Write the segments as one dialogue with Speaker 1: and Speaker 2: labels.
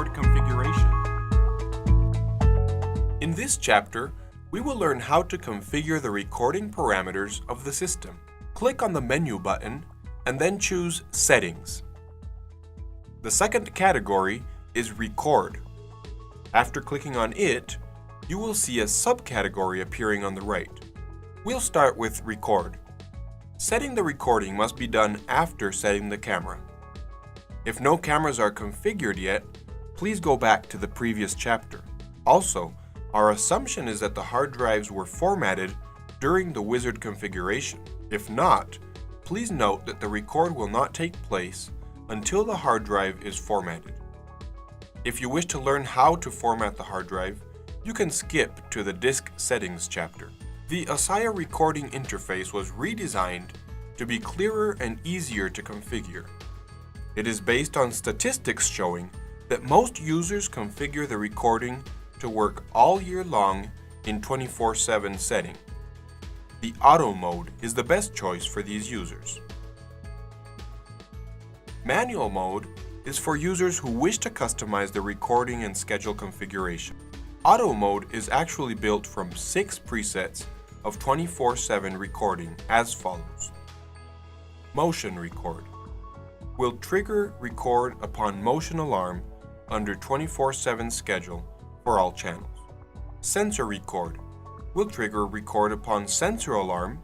Speaker 1: record configuration. In this chapter, we will learn how to configure the recording parameters of the system. Click on the menu button and then choose Settings. The second category is Record. After clicking on it, you will see a subcategory appearing on the right. We'll start with Record. Setting the recording must be done after setting the camera. If no cameras are configured yet, please go back to the previous chapter. Also, our assumption is that the hard drives were formatted during the wizard configuration. If not, please note that the record will not take place until the hard drive is formatted. If you wish to learn how to format the hard drive, you can skip to the disk settings chapter. The Ossia recording interface was redesigned to be clearer and easier to configure. It is based on statistics showing that most users configure the recording to work all year long in 24/7 setting. The auto mode is the best choice for these users. Manual mode is for users who wish to customize the recording and schedule configuration. Auto mode is actually built from 6 presets of 24/7 recording as follows. Motion record will trigger record upon motion alarm under 24/7 schedule for all channels. Sensor record will trigger record upon sensor alarm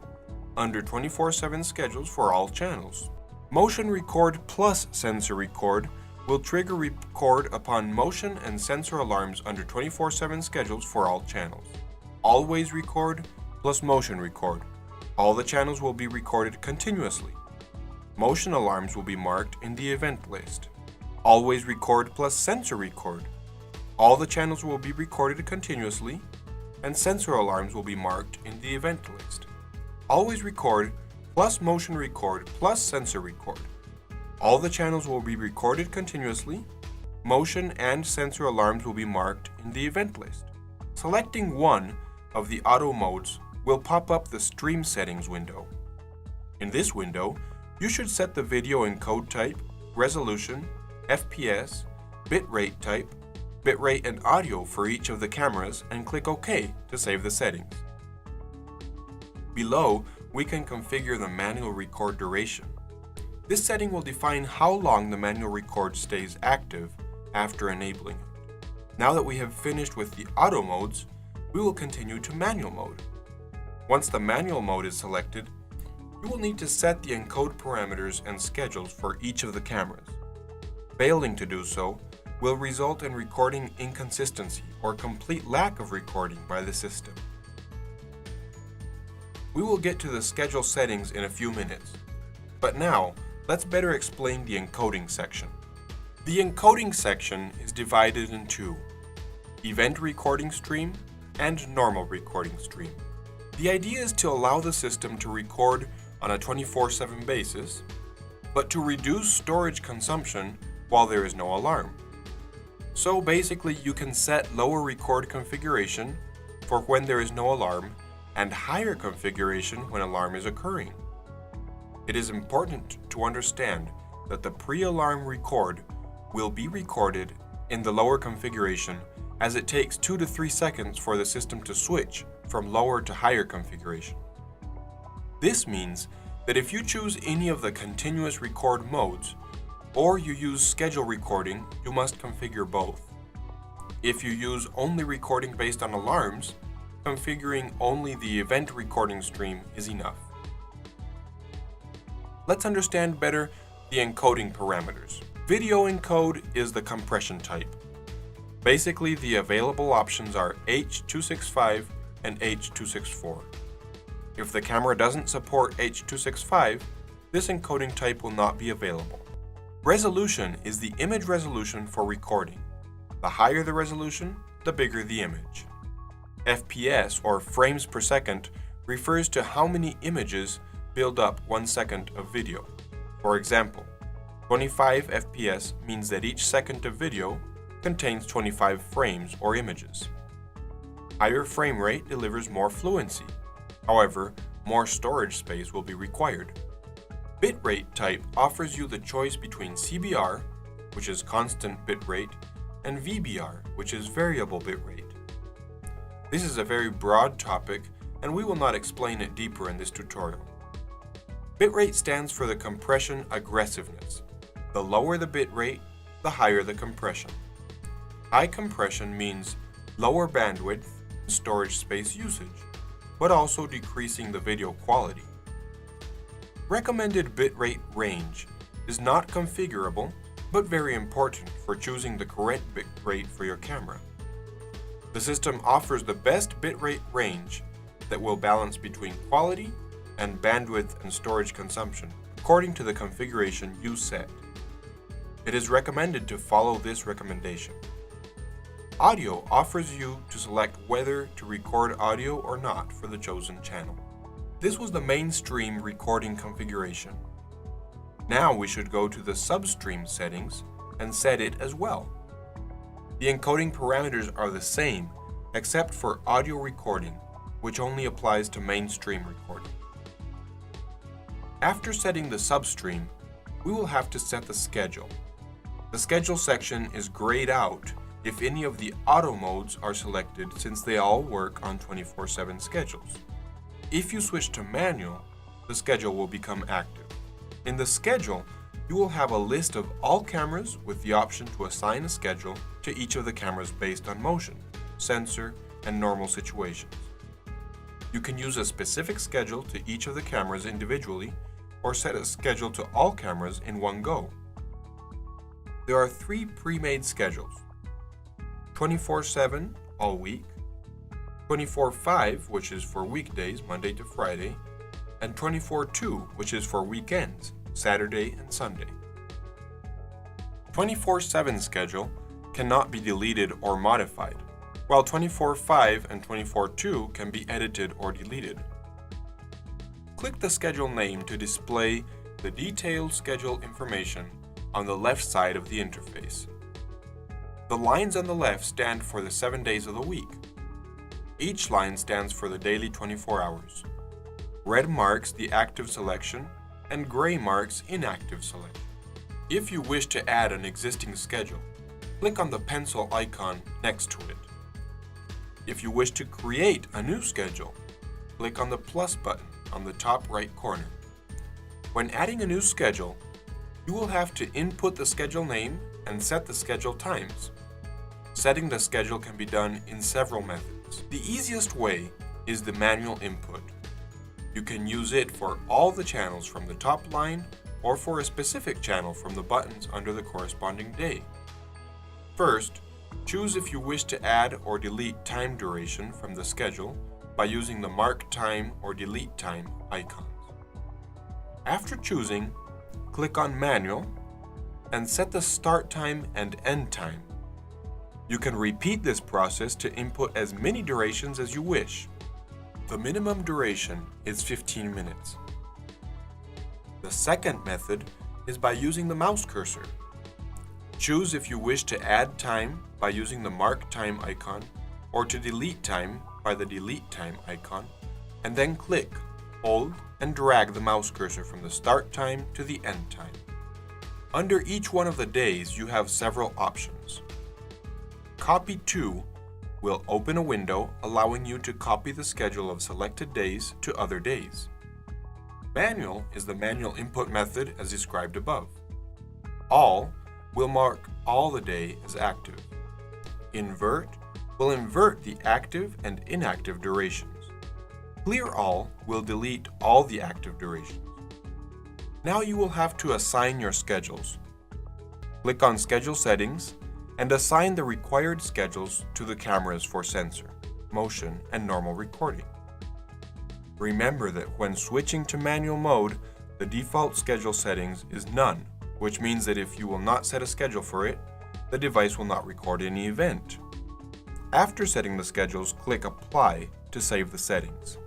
Speaker 1: under 24/7 schedules for all channels. Motion record plus sensor record will trigger record upon motion and sensor alarms under 24/7 schedules for all channels. Always record plus motion record. All the channels will be recorded continuously. Motion alarms will be marked in the event list. Always record plus sensor record. All the channels will be recorded continuously, and sensor alarms will be marked in the event list. Always record plus motion record plus sensor record. All the channels will be recorded continuously. Motion and sensor alarms will be marked in the event list. Selecting one of the auto modes will pop up the Stream Settings window. In this window, you should set the video encode type, resolution, FPS, bitrate type, bitrate and audio for each of the cameras and click OK to save the settings. Below, we can configure the manual record duration. This setting will define how long the manual record stays active after enabling it. Now that we have finished with the auto modes, we will continue to manual mode. Once the manual mode is selected, you will need to set the encode parameters and schedules for each of the cameras. Failing to do so will result in recording inconsistency or complete lack of recording by the system. We will get to the schedule settings in a few minutes, but now let's better explain the encoding section. The encoding section is divided in two: event recording stream and normal recording stream. The idea is to allow the system to record on a 24/7 basis, but to reduce storage consumption while there is no alarm. So basically, you can set lower record configuration for when there is no alarm and higher configuration when alarm is occurring. It is important to understand that the pre-alarm record will be recorded in the lower configuration, as it takes 2 to 3 seconds for the system to switch from lower to higher configuration. This means that if you choose any of the continuous record modes, or you use schedule recording, you must configure both. If you use only recording based on alarms, configuring only the event recording stream is enough. Let's understand better the encoding parameters. Video encode is the compression type. Basically, the available options are H.265 and H.264. If the camera doesn't support H.265, this encoding type will not be available. Resolution is the image resolution for recording. The higher the resolution, the bigger the image. FPS, or frames per second, refers to how many images build up 1 second of video. For example, 25 FPS means that each second of video contains 25 frames or images. Higher frame rate delivers more fluency. However, more storage space will be required. Bitrate type offers you the choice between CBR, which is constant bitrate, and VBR, which is variable bitrate. This is a very broad topic, and we will not explain it deeper in this tutorial. Bitrate stands for the compression aggressiveness. The lower the bitrate, the higher the compression. High compression means lower bandwidth and storage space usage, but also decreasing the video quality. Recommended bitrate range is not configurable, but very important for choosing the correct bitrate for your camera. The system offers the best bitrate range that will balance between quality and bandwidth and storage consumption according to the configuration you set. It is recommended to follow this recommendation. Audio offers you to select whether to record audio or not for the chosen channel. This was the mainstream recording configuration. Now we should go to the substream settings and set it as well. The encoding parameters are the same except for audio recording, which only applies to mainstream recording. After setting the substream, we will have to set the schedule. The schedule section is grayed out if any of the auto modes are selected, since they all work on 24/7 schedules. If you switch to manual, the schedule will become active. In the schedule, you will have a list of all cameras with the option to assign a schedule to each of the cameras based on motion, sensor, and normal situations. You can use a specific schedule to each of the cameras individually, or set a schedule to all cameras in one go. There are 3 pre-made schedules: 24/7 all week, 24/5, which is for weekdays, Monday to Friday, and 24/2, which is for weekends, Saturday and Sunday. 24/7 schedule cannot be deleted or modified, while 24/5 and 24/2 can be edited or deleted. Click the schedule name to display the detailed schedule information on the left side of the interface. The lines on the left stand for the 7 days of the week. Each line stands for the daily 24 hours. Red marks the active selection, and gray marks inactive selection. If you wish to add an existing schedule, click on the pencil icon next to it. If you wish to create a new schedule, click on the plus button on the top right corner. When adding a new schedule, you will have to input the schedule name and set the schedule times. Setting the schedule can be done in several methods. The easiest way is the manual input. You can use it for all the channels from the top line or for a specific channel from the buttons under the corresponding day. First, choose if you wish to add or delete time duration from the schedule by using the Mark Time or Delete Time icons. After choosing, click on Manual and set the start time and end time. You can repeat this process to input as many durations as you wish. The minimum duration is 15 minutes. The second method is by using the mouse cursor. Choose if you wish to add time by using the Mark Time icon or to delete time by the Delete Time icon, and then click, hold, and drag the mouse cursor from the start time to the end time. Under each one of the days, you have several options. Copy To will open a window allowing you to copy the schedule of selected days to other days. Manual is the manual input method as described above. All will mark all the day as active. Invert will invert the active and inactive durations. Clear All will delete all the active durations. Now you will have to assign your schedules. Click on Schedule Settings and assign the required schedules to the cameras for sensor, motion, and normal recording. Remember that when switching to manual mode, the default schedule settings is None, which means that if you will not set a schedule for it, the device will not record any event. After setting the schedules, click Apply to save the settings.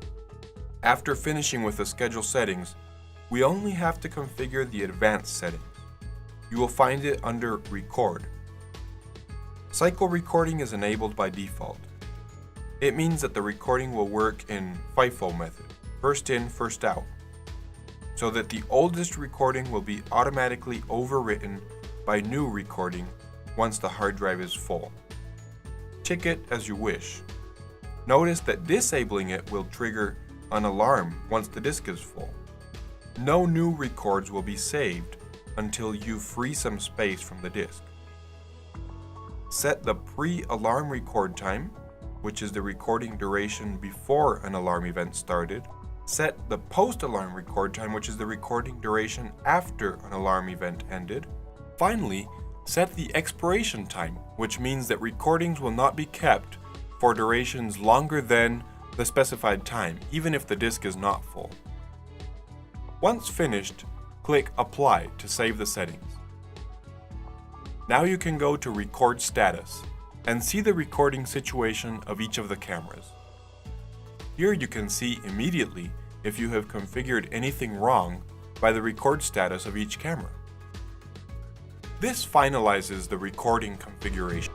Speaker 1: After finishing with the schedule settings, we only have to configure the advanced settings. You will find it under Record. Cycle recording is enabled by default. It means that the recording will work in FIFO method, first in, first out, so that the oldest recording will be automatically overwritten by new recording once the hard drive is full. Check it as you wish. Notice that disabling it will trigger an alarm once the disk is full. No new records will be saved until you free some space from the disk. Set the pre-alarm record time, which is the recording duration before an alarm event started. Set the post-alarm record time, which is the recording duration after an alarm event ended. Finally, set the expiration time, which means that recordings will not be kept for durations longer than the specified time, even if the disk is not full. Once finished, click Apply to save the settings. Now you can go to Record Status and see the recording situation of each of the cameras. Here you can see immediately if you have configured anything wrong by the record status of each camera. This finalizes the recording configuration.